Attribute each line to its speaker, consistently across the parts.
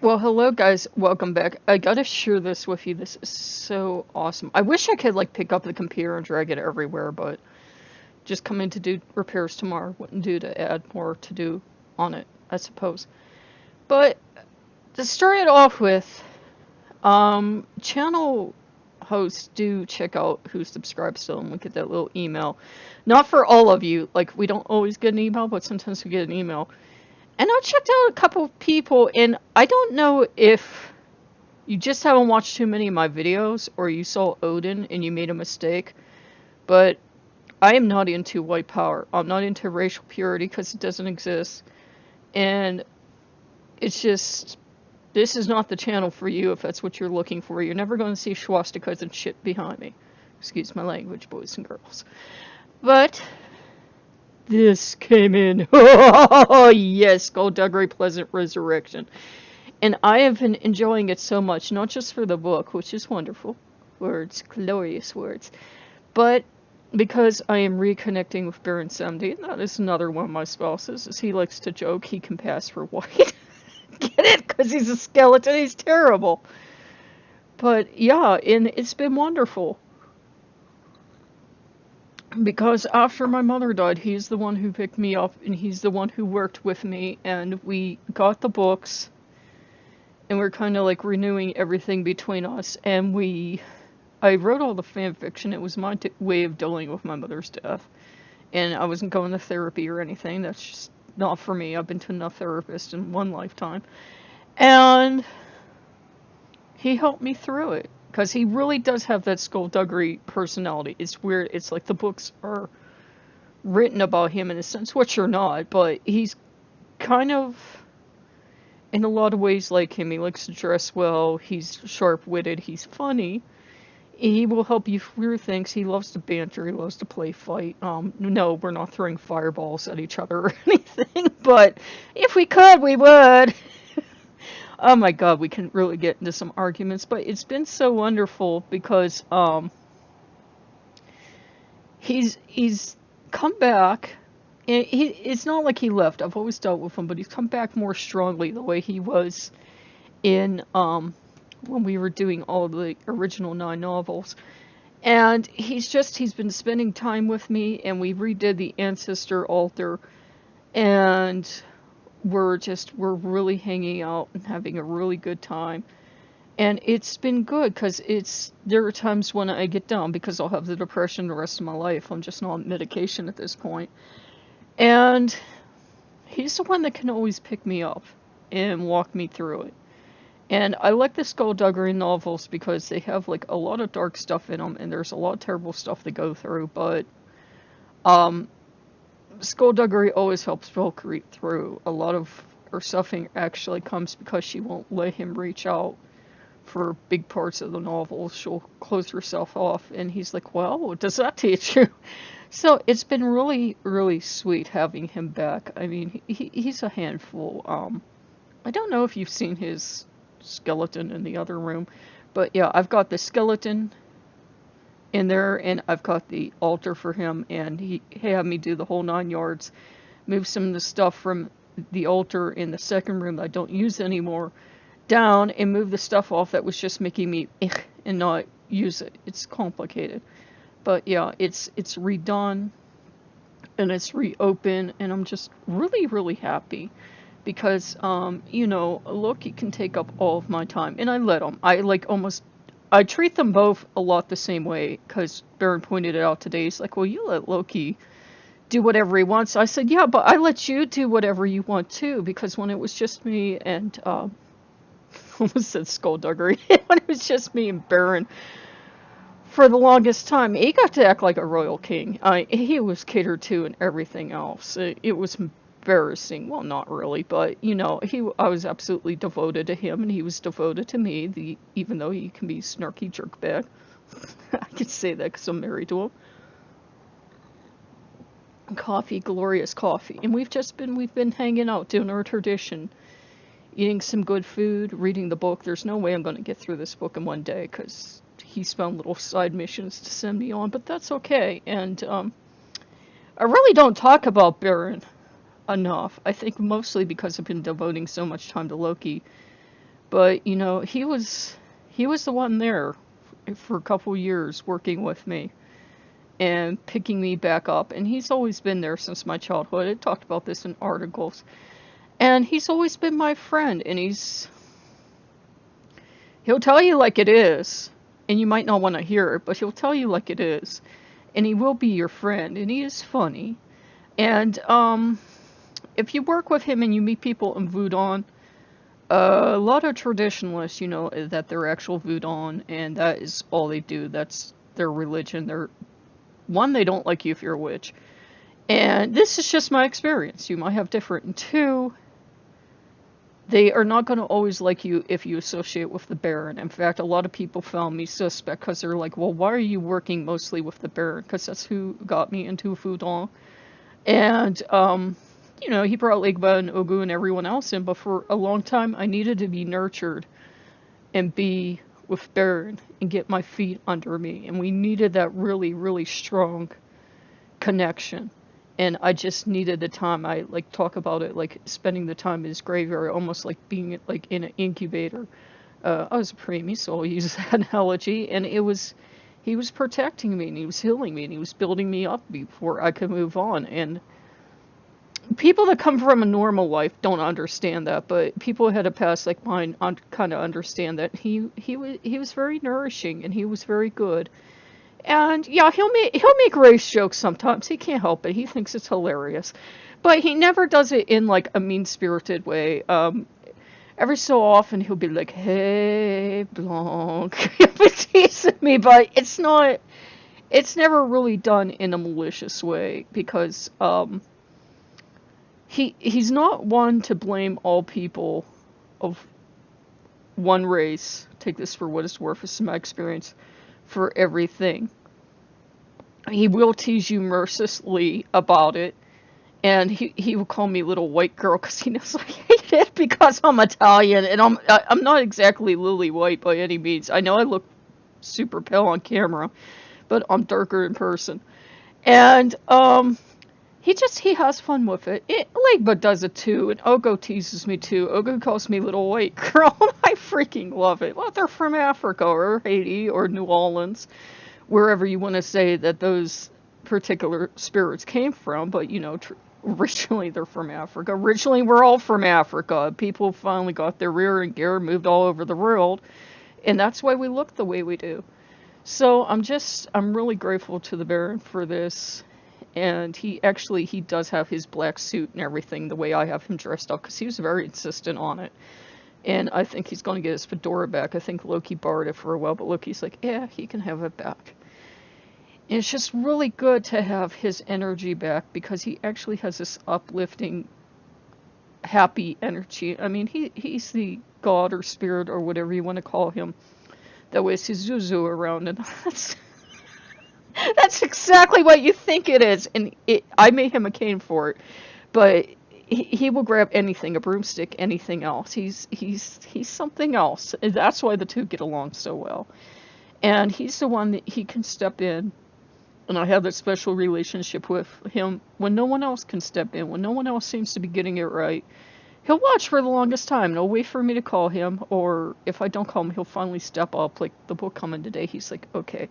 Speaker 1: Well, hello guys, welcome back. I gotta share this with you. This is so awesome. I wish I could like pick up the computer and drag it everywhere, but just coming to do repairs tomorrow wouldn't do to add more to do on it, I suppose. But to start it off with, channel hosts do check out who subscribes to them. We get that little email. Not for all of you, like we don't always get an email, but sometimes we get an email. And I checked out a couple of people, and I don't know if you just haven't watched too many of my videos, or you saw Odin and you made a mistake, but I am not into white power. I'm not into racial purity because it doesn't exist. And it's just, this is not the channel for you if that's what you're looking for. You're never going to see swastikas and shit behind me. Excuse my language, boys and girls. But this came in. Oh, yes, Skulduggery Pleasant Resurrection. And I have been enjoying it so much, not just for the book, which is wonderful. Words, glorious words. But because I am reconnecting with Baron Samedi, and that is another one of my spouses, as he likes to joke, he can pass for white. Get it? Because he's a skeleton, he's terrible. But yeah, and it's been wonderful. Because after my mother died, he's the one who picked me up, and he's the one who worked with me, and we got the books, and we're kind of like renewing everything between us, and I wrote all the fan fiction. It was my way of dealing with my mother's death, and I wasn't going to therapy or anything. That's just not for me. I've been to enough therapists in one lifetime, and he helped me through it, because he really does have that Skulduggery personality. It's weird. It's like the books are written about him in a sense, which are not, but he's kind of, in a lot of ways, like him. He likes to dress well, he's sharp-witted, he's funny, he will help you through things, he loves to banter, he loves to play fight. No, we're not throwing fireballs at each other or anything, but if we could, we would. Oh my god, we can really get into some arguments, but it's been so wonderful because, he's come back. It's not like he left. I've always dealt with him, but he's come back more strongly the way he was in, when we were doing all the original 9 novels. And he's been spending time with me, and we redid the Ancestor altar, and we're really hanging out and having a really good time. And it's been good, because there are times when I get down, because I'll have the depression the rest of my life. I'm just not on medication at this point. And he's the one that can always pick me up and walk me through it. And I like the Skulduggery novels because they have like a lot of dark stuff in them, and there's a lot of terrible stuff to go through, but Skulduggery always helps Valkyrie through. A lot of her suffering actually comes because she won't let him reach out for big parts of the novel. She'll close herself off, and he's like, well, what does that teach you? So it's been really, really sweet having him back. I mean, he's a handful. I don't know if you've seen his skeleton in the other room, but yeah, I've got the skeleton in there, and I've got the altar for him, and he had me do the whole 9 yards, move some of the stuff from the altar in the second room that I don't use anymore down, and move the stuff off that was just making me and not use it. It's complicated. But yeah, it's redone, and it's reopened, and I'm just really, really happy. Because, Loki can take up all of my time, and I let him. I treat them both a lot the same way, because Baron pointed it out today. He's like, well, you let Loki do whatever he wants. I said, yeah, but I let you do whatever you want too, because when it was just me and, almost said Skulduggery, when it was just me and Baron, for the longest time, he got to act like a royal king. He was catered to and everything else. It was embarrassing. Well, not really, but I was absolutely devoted to him, and he was devoted to me. Even though he can be snarky jerkbag, I can say that because I'm married to him. Coffee, glorious coffee, and we've been hanging out, doing our tradition, eating some good food, reading the book. There's no way I'm going to get through this book in one day because he's found little side missions to send me on, but that's okay. And I really don't talk about Baron enough. I think mostly because I've been devoting so much time to Loki. But, you know, he was the one there for a couple years working with me and picking me back up. And he's always been there since my childhood. I talked about this in articles. And he's always been my friend. And he'll tell you like it is. And you might not want to hear it, but he'll tell you like it is. And he will be your friend. And he is funny. And if you work with him and you meet people in Voodoo, a lot of traditionalists, you know, that they're actual Voodoo, and that is all they do. That's their religion. One, they don't like you if you're a witch. And this is just my experience. You might have different. And two, they are not going to always like you if you associate with the Baron. In fact, a lot of people found me suspect because they're like, well, why are you working mostly with the Baron? Because that's who got me into Voodoo. And, you know, he brought Legba and Ogu and everyone else in, but for a long time I needed to be nurtured and be with Baron and get my feet under me. And we needed that really, really strong connection. And I just needed the time. I like talk about it like spending the time in his graveyard, almost like being like in an incubator. I was a preemie, so I'll use that analogy. And he was protecting me and he was healing me and he was building me up before I could move on. And people that come from a normal life don't understand that, but people who had a past like mine kind of understand that he was very nourishing and he was very good. And yeah, he'll make race jokes sometimes. He can't help it. He thinks it's hilarious, but he never does it in like a mean-spirited way. Every so often he'll be like, "Hey, Blanc," he'll be teasing me, but it's not. It's never really done in a malicious way because he's not one to blame all people of one race. Take this for what it's worth. It's my experience. For everything. He will tease you mercilessly about it, and he will call me little white girl because he knows I hate it because I'm Italian and I'm not exactly lily white by any means. I know I look super pale on camera, but I'm darker in person. And he has fun with it. Legba does it too, and Ogo teases me too. Ogo calls me little white girl, and I freaking love it. Well, they're from Africa, or Haiti, or New Orleans, wherever you want to say that those particular spirits came from, but, you know, originally they're from Africa. Originally, we're all from Africa. People finally got their rear and gear, moved all over the world, and that's why we look the way we do. So I'm really grateful to the Baron for this. And he does have his black suit and everything the way I have him dressed up because he was very insistent on it. And I think he's going to get his fedora back. I think Loki borrowed it for a while, but Loki's like, yeah, he can have it back. And it's just really good to have his energy back because he actually has this uplifting, happy energy. I mean, he's the god or spirit or whatever you want to call him that wears his zuzu around, and that's exactly what you think it is. And I made him a cane for it, but he will grab anything, a broomstick, anything else. He's something else. And that's why the two get along so well. And he's the one that he can step in, and I have that special relationship with him when no one else can step in, when no one else seems to be getting it right. He'll watch for the longest time, and he'll wait for me to call him, or if I don't call him, he'll finally step up. Like the book coming today, he's like, okay,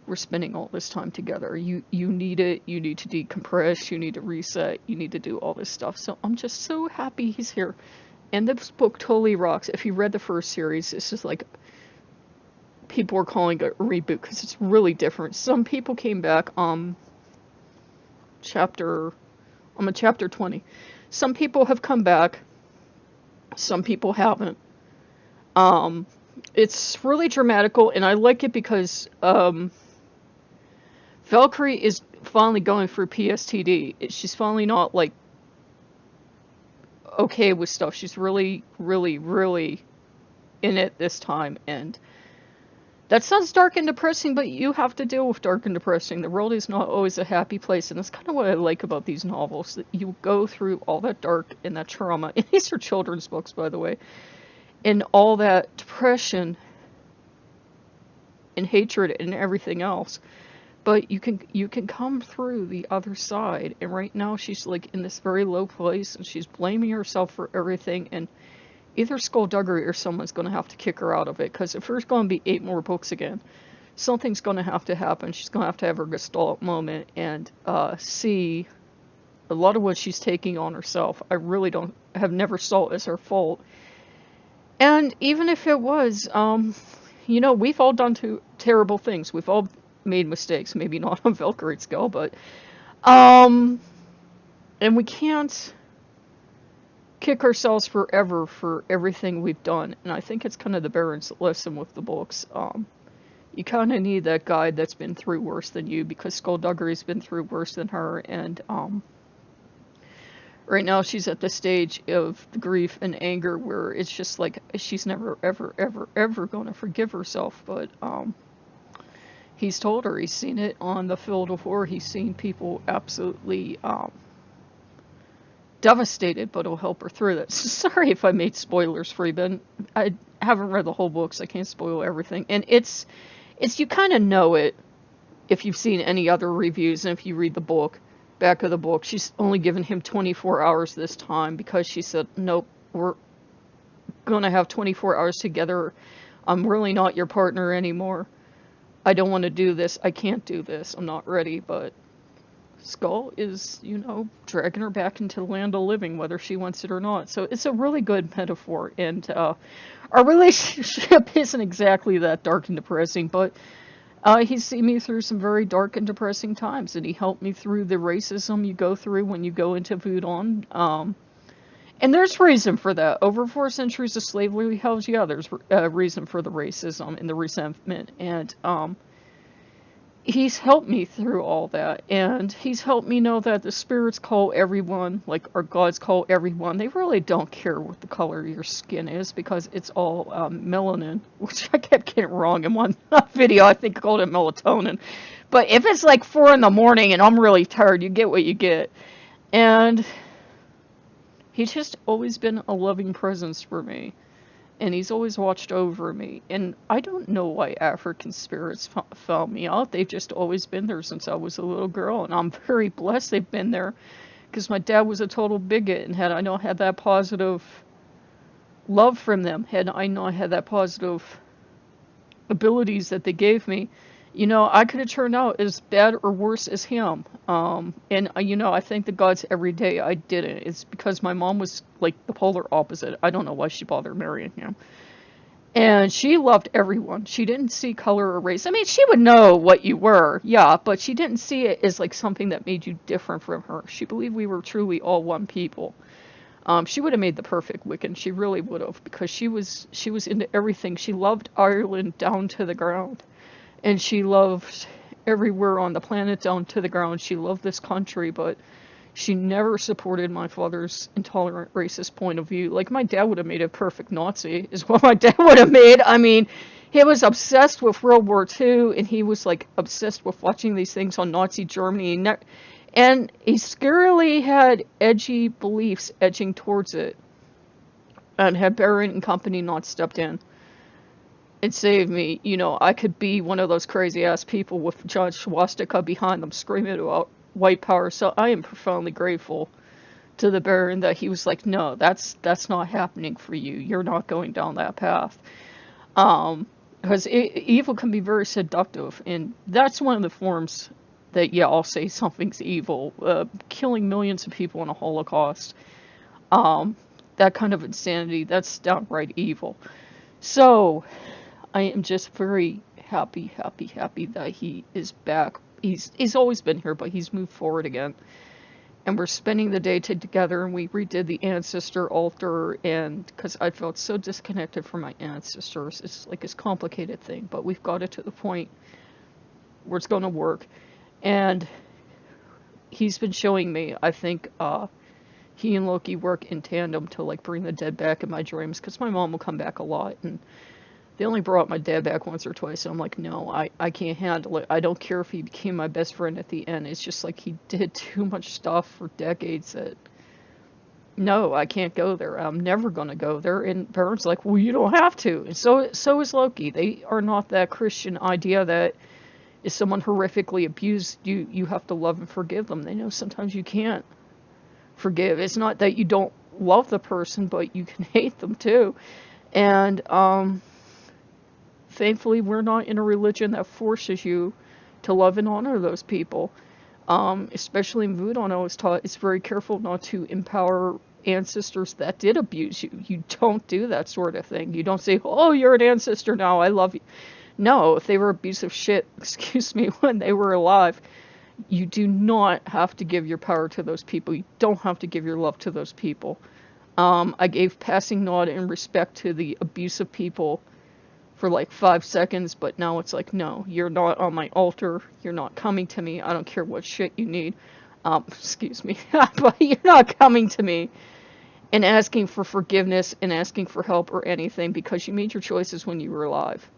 Speaker 1: we're spending all this time together. You need it. You need to decompress. You need to reset. You need to do all this stuff. So I'm just so happy he's here. And this book totally rocks. If you read the first series, this is like, people are calling it a reboot because it's really different. Some people came back on chapter 20. Some people have come back. Some people haven't. It's really dramatical, and I like it because Valkyrie is finally going through PSTD. She's finally not, like, okay with stuff. She's really, really, really in it this time. And that sounds dark and depressing, but you have to deal with dark and depressing. The world is not always a happy place. And that's kind of what I like about these novels, that you go through all that dark and that trauma. And these are children's books, by the way. And all that depression and hatred and everything else. But you can come through the other side. And right now she's like in this very low place and she's blaming herself for everything. And either Skulduggery or someone's going to have to kick her out of it, because if there's going to be 8 more books again, something's going to have to happen. She's going to have her gestalt moment and see a lot of what she's taking on herself. I really have never saw it as her fault. And even if it was, you know, we've all done terrible things. We've all made mistakes, maybe not on Valkyrie's scale, but, and we can't kick ourselves forever for everything we've done. And I think it's kind of the Baron's lesson with the books. You kind of need that guide that's been through worse than you, because Skulduggery's been through worse than her, and, right now she's at the stage of grief and anger where it's just like she's never, ever, ever, ever going to forgive herself. But he's told her, he's seen it on the field of war, he's seen people absolutely devastated, but it'll help her through this. Sorry if I made spoilers for you, but I haven't read the whole book, so I can't spoil everything. And it's you kind of know it if you've seen any other reviews, and if you read the book. Back of the book, she's only given him 24 hours this time, because she said, nope, we're gonna have 24 hours together. I'm really not your partner anymore. I don't want to do this. I can't do this. I'm not ready. But Skull is, you know, dragging her back into the land of living, whether she wants it or not. So it's a really good metaphor. And our relationship isn't exactly that dark and depressing, but he's seen me through some very dark and depressing times, and he helped me through the racism you go through when you go into Voodoo. And there's reason for that. Over 4 centuries of slavery, hells, yeah, there's reason for the racism and the resentment. And he's helped me through all that, and he's helped me know that the spirits call everyone, like our gods call everyone. They really don't care what the color of your skin is, because it's all melanin, which I kept getting wrong in one video. I think I called it melatonin. But if it's like 4 in the morning and I'm really tired, you get what you get. And he's just always been a loving presence for me. And he's always watched over me. And I don't know why African spirits found me out. They've just always been there since I was a little girl. And I'm very blessed they've been there. Because my dad was a total bigot. And had I not had that positive love from them, had I not had that positive abilities that they gave me, you know, I could have turned out as bad or worse as him. And, you know, I thank the gods every day I didn't. It's because my mom was, like, the polar opposite. I don't know why she bothered marrying him. And she loved everyone. She didn't see color or race. I mean, she would know what you were, yeah, but she didn't see it as, like, something that made you different from her. She believed we were truly all one people. She would have made the perfect Wiccan. She really would have, because she was into everything. She loved Ireland down to the ground. And she loved everywhere on the planet down to the ground. She loved this country, but she never supported my father's intolerant racist point of view. Like, my dad would have made a perfect Nazi, is what my dad would have made. I mean, he was obsessed with World War II, and he was, like, obsessed with watching these things on Nazi Germany. And he scarily had edgy beliefs edging towards it. And had Baron and company not stepped in, it saved me. You know, I could be one of those crazy ass people with John Swastika behind them screaming about white power. So I am profoundly grateful to the Baron that he was like, no, that's not happening for you. You're not going down that path. Because evil can be very seductive, and that's one of the forms that, yeah, I'll say something's evil. Killing millions of people in a Holocaust. That kind of insanity, that's downright evil. So I am just very happy that he is back. He's always been here, but he's moved forward again. And we're spending the day together, and we redid the Ancestor altar, and because I felt so disconnected from my ancestors. It's like this complicated thing, but we've got it to the point where it's going to work. And he's been showing me, I think, he and Loki work in tandem to, like, bring the dead back in my dreams, because my mom will come back a lot, and they only brought my dad back once or twice, and I'm like, no, I can't handle it. I don't care if he became my best friend at the end. It's just like he did too much stuff for decades that, no, I can't go there. I'm never going to go there. And Baron's like, well, you don't have to. And so is Loki. They are not that Christian idea that if someone horrifically abused you, you have to love and forgive them. They know sometimes you can't forgive. It's not that you don't love the person, but you can hate them too. And thankfully, we're not in a religion that forces you to love and honor those people. Especially in Voodoo, I was taught it's very careful not to empower ancestors that did abuse you. You don't do that sort of thing. You don't say, "Oh, you're an ancestor now, I love you." No, if they were a piece of shit, excuse me, when they were alive, you do not have to give your power to those people. You don't have to give your love to those people. I gave passing nod and respect to the abusive people for like 5 seconds, but now it's like, no, you're not on my altar. You're not coming to me. I don't care what shit you need. Excuse me, but you're not coming to me and asking for forgiveness and asking for help or anything because you made your choices when you were alive.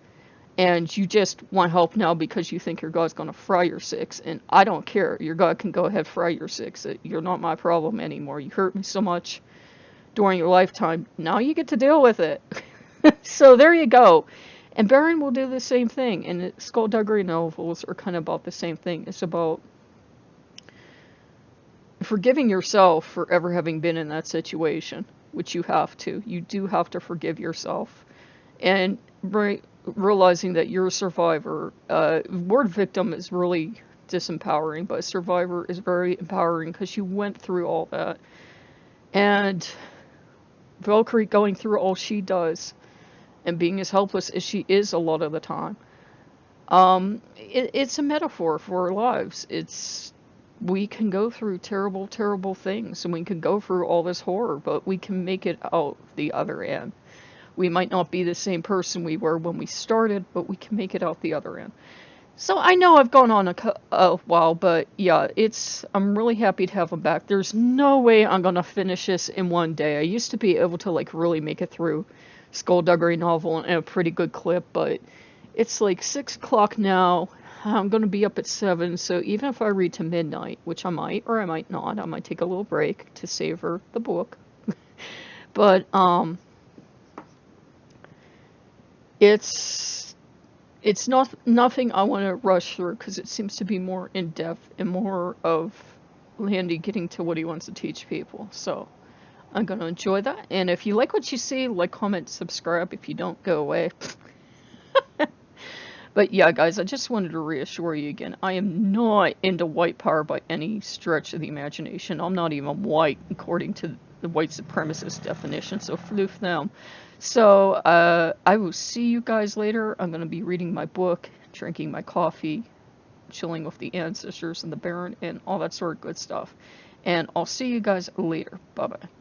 Speaker 1: And you just want help now because you think your God's going to fry your six. And I don't care. Your God can go ahead fry your six. You're not my problem anymore. You hurt me so much during your lifetime. Now you get to deal with it. So there you go. And Baron will do the same thing. And the Skulduggery novels are kind of about the same thing. It's about forgiving yourself for ever having been in that situation, which you have to. You do have to forgive yourself. And realizing that you're a survivor. Word victim is really disempowering, but survivor is very empowering because you went through all that. And Valkyrie going through all she does and being as helpless as she is a lot of the time. It's a metaphor for our lives. We can go through terrible, terrible things, and we can go through all this horror, but we can make it out the other end. We might not be the same person we were when we started, but we can make it out the other end. So I know I've gone on a while, but yeah, I'm really happy to have them back. There's no way I'm gonna finish this in one day. I used to be able to like really make it through Skulduggery novel in a pretty good clip, but it's like 6 o'clock now. I'm gonna be up at 7, so even if I read to midnight, which I might or I might not, I might take a little break to savor the book. But it's not nothing I want to rush through because it seems to be more in depth and more of Landy getting to what he wants to teach people. So I'm gonna enjoy that. And if you like what you see, like, comment, subscribe. If you don't, go away. But yeah, guys, I just wanted to reassure you again. I am not into white power by any stretch of the imagination. I'm not even white according to the white supremacist definition. So floof them. So I will see you guys later. I'm going to be reading my book, drinking my coffee, chilling with the ancestors and the Baron and all that sort of good stuff. And I'll see you guys later. Bye-bye.